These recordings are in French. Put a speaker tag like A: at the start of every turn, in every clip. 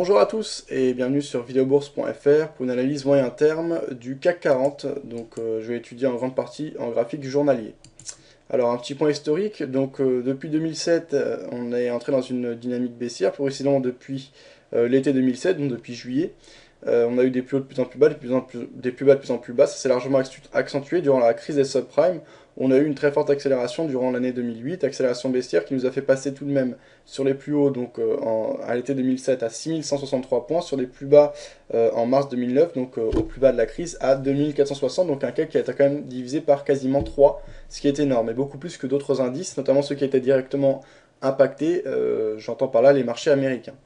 A: Bonjour à tous et bienvenue sur videobourse.fr pour une analyse moyen terme du CAC 40. Je vais étudier en grande partie en graphique journalier. Alors un petit point historique, depuis 2007 on est entré dans une dynamique baissière, plus précisément depuis l'été 2007, donc depuis juillet. On a eu des plus hauts de plus en plus bas, des plus bas de plus en plus bas. Ça s'est largement accentué durant la crise des subprimes. On a eu une très forte accélération durant l'année 2008, accélération baissière qui nous a fait passer tout de même sur les plus hauts à l'été 2007 à 6163 points, sur les plus bas en mars 2009, au plus bas de la crise, à 2460, donc un CAC qui a été quand même divisé par quasiment 3, ce qui est énorme, et beaucoup plus que d'autres indices, notamment ceux qui étaient directement impactés, j'entends par là les marchés américains.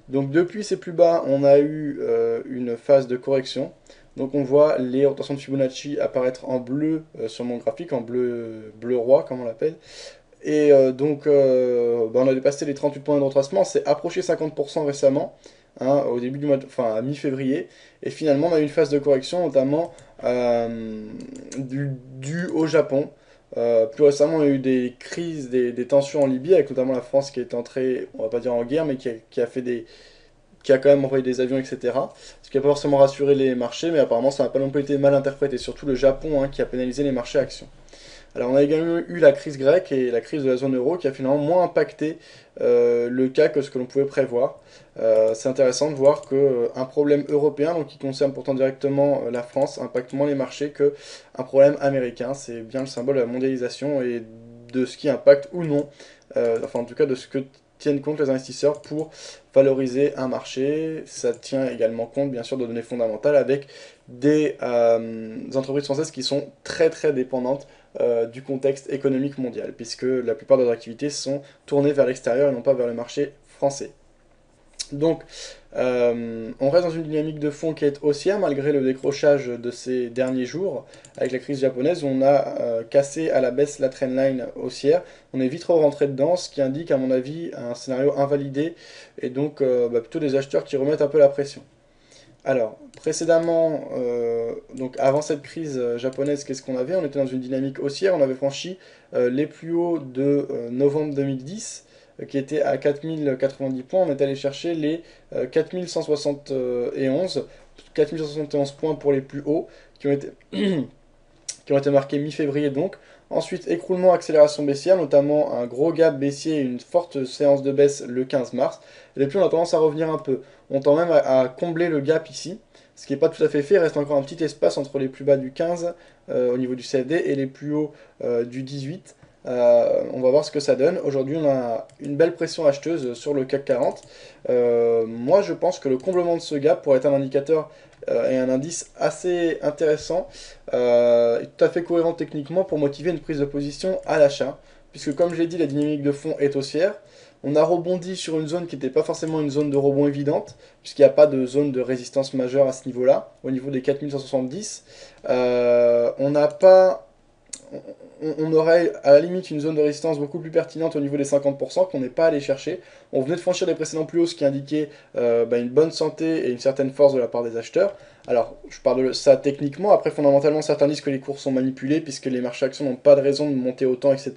A: Donc depuis ces plus bas, on a eu une phase de correction. Donc on voit les rotations de Fibonacci apparaître en bleu sur mon graphique, en bleu roi comme on l'appelle. On a dépassé les 38 points de retracement, on s'est approché 50% récemment, hein, au début du mois, à mi-février. Et finalement on a eu une phase de correction, notamment due au Japon. Plus récemment, on a eu des crises, des tensions en Libye, avec notamment la France qui est entrée, on va pas dire en guerre, mais qui a quand même envoyé des avions, etc. Ce qui n'a pas forcément rassuré les marchés, mais apparemment ça n'a pas non plus été mal interprété, surtout le Japon qui a pénalisé les marchés actions. Alors on a également eu la crise grecque et la crise de la zone euro qui a finalement moins impacté le cas que ce que l'on pouvait prévoir. C'est intéressant de voir qu'un problème européen, donc qui concerne pourtant directement la France, impacte moins les marchés qu'un problème américain. C'est bien le symbole de la mondialisation et de ce qui impacte ou non, enfin en tout cas de ce que tiennent compte les investisseurs pour valoriser un marché. Ça tient également compte bien sûr de données fondamentales avec des entreprises françaises qui sont très très dépendantes du contexte économique mondial, puisque la plupart de leurs activités sont tournées vers l'extérieur et non pas vers le marché français. Donc, on reste dans une dynamique de fond qui est haussière malgré le décrochage de ces derniers jours. Avec la crise japonaise, on a cassé à la baisse la trendline haussière. On est vite rentré dedans, ce qui indique, à mon avis, un scénario invalidé et plutôt des acheteurs qui remettent un peu la pression. Alors, précédemment, donc avant cette crise japonaise, qu'est-ce qu'on avait? On était dans une dynamique haussière, on avait franchi les plus hauts de novembre 2010, qui étaient à 4090 points, on est allé chercher les 4171 points pour les plus hauts, qui ont été, qui ont été marqués mi-février donc. Ensuite, écroulement, accélération baissière, notamment un gros gap baissier et une forte séance de baisse le 15 mars. Et depuis, on a tendance à revenir un peu. On tend même à combler le gap ici, ce qui n'est pas tout à fait fait. Il reste encore un petit espace entre les plus bas du 15 au niveau du CFD et les plus hauts du 18. On va voir ce que ça donne. Aujourd'hui, on a une belle pression acheteuse sur le CAC 40. Moi, je pense que le comblement de ce gap pourrait être un indicateur et un indice assez intéressant, et tout à fait cohérent techniquement pour motiver une prise de position à l'achat. Puisque, comme je l'ai dit, la dynamique de fond est haussière. On a rebondi sur une zone qui n'était pas forcément une zone de rebond évidente, puisqu'il n'y a pas de zone de résistance majeure à ce niveau-là, au niveau des 4170. On n'a pas on aurait à la limite une zone de résistance beaucoup plus pertinente au niveau des 50% qu'on n'est pas allé chercher. On venait de franchir les précédents plus hauts, ce qui indiquait une bonne santé et une certaine force de la part des acheteurs. Alors, je parle de ça techniquement. Après, fondamentalement, certains disent que les cours sont manipulés puisque les marchés actions n'ont pas de raison de monter autant, etc.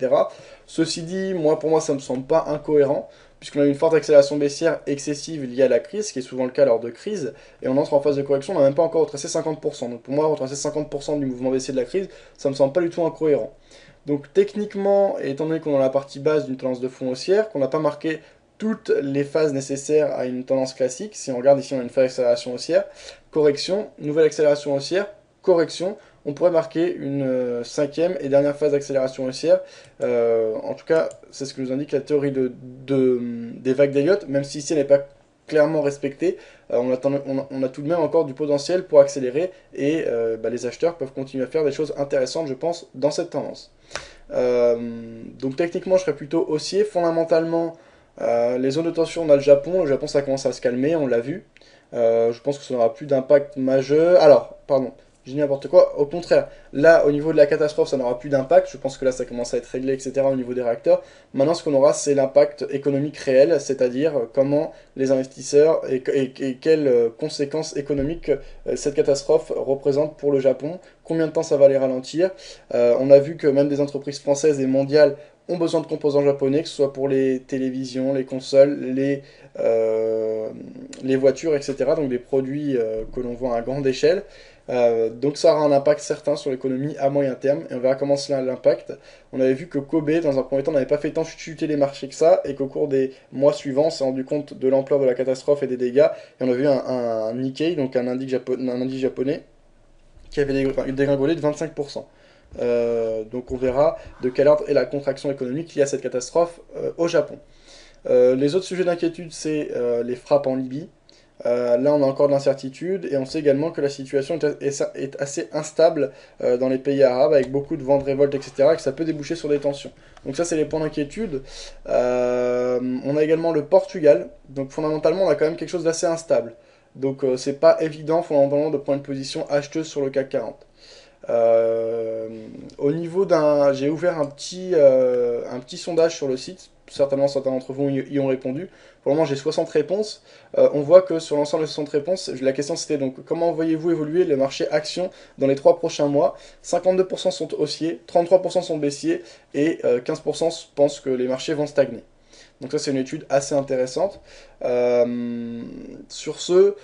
A: Ceci dit, pour moi, ça ne me semble pas incohérent, puisqu'on a une forte accélération baissière excessive liée à la crise, ce qui est souvent le cas lors de crise, et on entre en phase de correction, on n'a même pas encore retracé 50%. Donc pour moi, retracer 50% du mouvement baissier de la crise, ça me semble pas du tout incohérent. Donc techniquement, étant donné qu'on est dans la partie basse d'une tendance de fond haussière, qu'on n'a pas marqué toutes les phases nécessaires à une tendance classique, si on regarde ici, on a une phase d'accélération haussière, correction, nouvelle accélération haussière, correction, on pourrait marquer une cinquième et dernière phase d'accélération haussière. En tout cas, c'est ce que nous indique la théorie des vagues d'Elliott, même si ici elle n'est pas clairement respectée, on a tout de même encore du potentiel pour accélérer et les acheteurs peuvent continuer à faire des choses intéressantes, je pense, dans cette tendance. Donc techniquement, je serais plutôt haussier. Fondamentalement, les zones de tension, on a le Japon ça commence à se calmer, on l'a vu. Je pense que ça n'aura plus d'impact majeur. Alors, pardon, j'ai dit n'importe quoi. Au contraire, là, au niveau de la catastrophe, ça n'aura plus d'impact. Je pense que là, ça commence à être réglé, etc. au niveau des réacteurs. Maintenant, ce qu'on aura, c'est l'impact économique réel, c'est-à-dire comment les investisseurs et quelles conséquences économiques cette catastrophe représente pour le Japon. Combien de temps ça va les ralentir. On a vu que même des entreprises françaises et mondiales ont besoin de composants japonais, que ce soit pour les télévisions, les consoles, les voitures, etc. Donc des produits que l'on vend à grande échelle. Donc ça aura un impact certain sur l'économie à moyen terme, et on verra comment cela l'impact. On avait vu que Kobe, dans un premier temps, n'avait pas fait tant chuter les marchés que ça, et qu'au cours des mois suivants, on s'est rendu compte de l'ampleur de la catastrophe et des dégâts, et on a vu un Nikkei, donc un indice japonais, qui avait dégringolé de 25%. Donc on verra de quelle ordre est la contraction économique liée à cette catastrophe au Japon. Les autres sujets d'inquiétude, c'est les frappes en Libye. Là, on a encore de l'incertitude, et on sait également que la situation est assez instable dans les pays arabes, avec beaucoup de vents de révolte, etc., et que ça peut déboucher sur des tensions. Donc ça, c'est les points d'inquiétude. On a également le Portugal, donc fondamentalement, on a quand même quelque chose d'assez instable. Donc c'est pas évident, fondamentalement, de prendre une position acheteuse sur le CAC 40. Au niveau d'un... J'ai ouvert un petit sondage sur le site, certainement certains d'entre vous y ont répondu. Pour le moment, j'ai 60 réponses. On voit que sur l'ensemble des 60 réponses, la question c'était donc comment voyez-vous évoluer le marché action dans les 3 prochains mois? 52% sont haussiers, 33% sont baissiers, et 15% pensent que les marchés vont stagner. Donc ça, c'est une étude assez intéressante. Sur ce,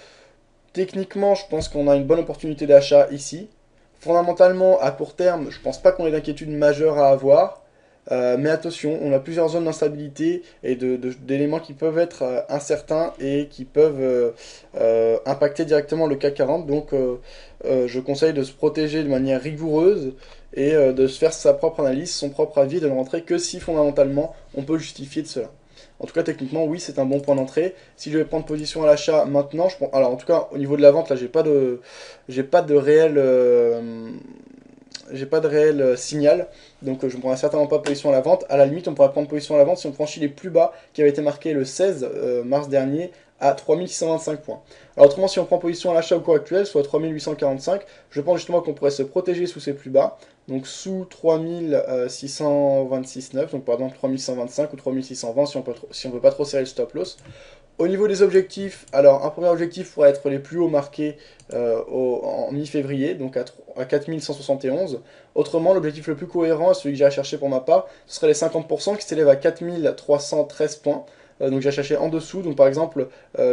A: techniquement, je pense qu'on a une bonne opportunité d'achat ici. Fondamentalement, à court terme, je pense pas qu'on ait d'inquiétude majeure à avoir. Mais attention, on a plusieurs zones d'instabilité et d'éléments qui peuvent être incertains et qui peuvent impacter directement le CAC 40. Donc je conseille de se protéger de manière rigoureuse et de se faire sa propre analyse, son propre avis, et de ne rentrer que si fondamentalement on peut justifier de cela. En tout cas, techniquement, oui, c'est un bon point d'entrée. Si je vais prendre position à l'achat maintenant, alors en tout cas, au niveau de la vente, là, j'ai pas de réel signal, donc je ne prendrai certainement pas position à la vente. À la limite, on pourrait prendre position à la vente si on franchit les plus bas qui avaient été marqués le 16 mars dernier à 3625 points. Alors autrement, si on prend position à l'achat au cours actuel, soit 3845, je pense justement qu'on pourrait se protéger sous ces plus bas, donc sous 3626,9, donc par exemple 3125 ou 3620 si on veut pas trop serrer le stop loss. Au niveau des objectifs, alors un premier objectif pourrait être les plus hauts marqués en mi-février, donc à 4171. Autrement, l'objectif le plus cohérent, celui que j'ai cherché pour ma part, ce serait les 50% qui s'élèvent à 4313 points. Donc j'ai cherché en dessous, donc par exemple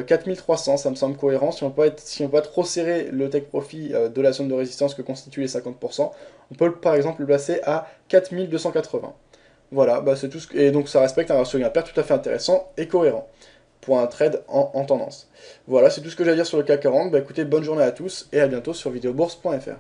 A: 4300, ça me semble cohérent. Si on peut pas trop serrer le take profit de la zone de résistance que constituent les 50%, on peut par exemple le placer à 4280. Voilà, bah c'est tout et donc ça respecte un ratio gain-perte tout à fait intéressant et cohérent pour un trade en tendance. Voilà, c'est tout ce que j'ai à dire sur le CAC 40. Bah écoutez, bonne journée à tous et à bientôt sur videobourse.fr.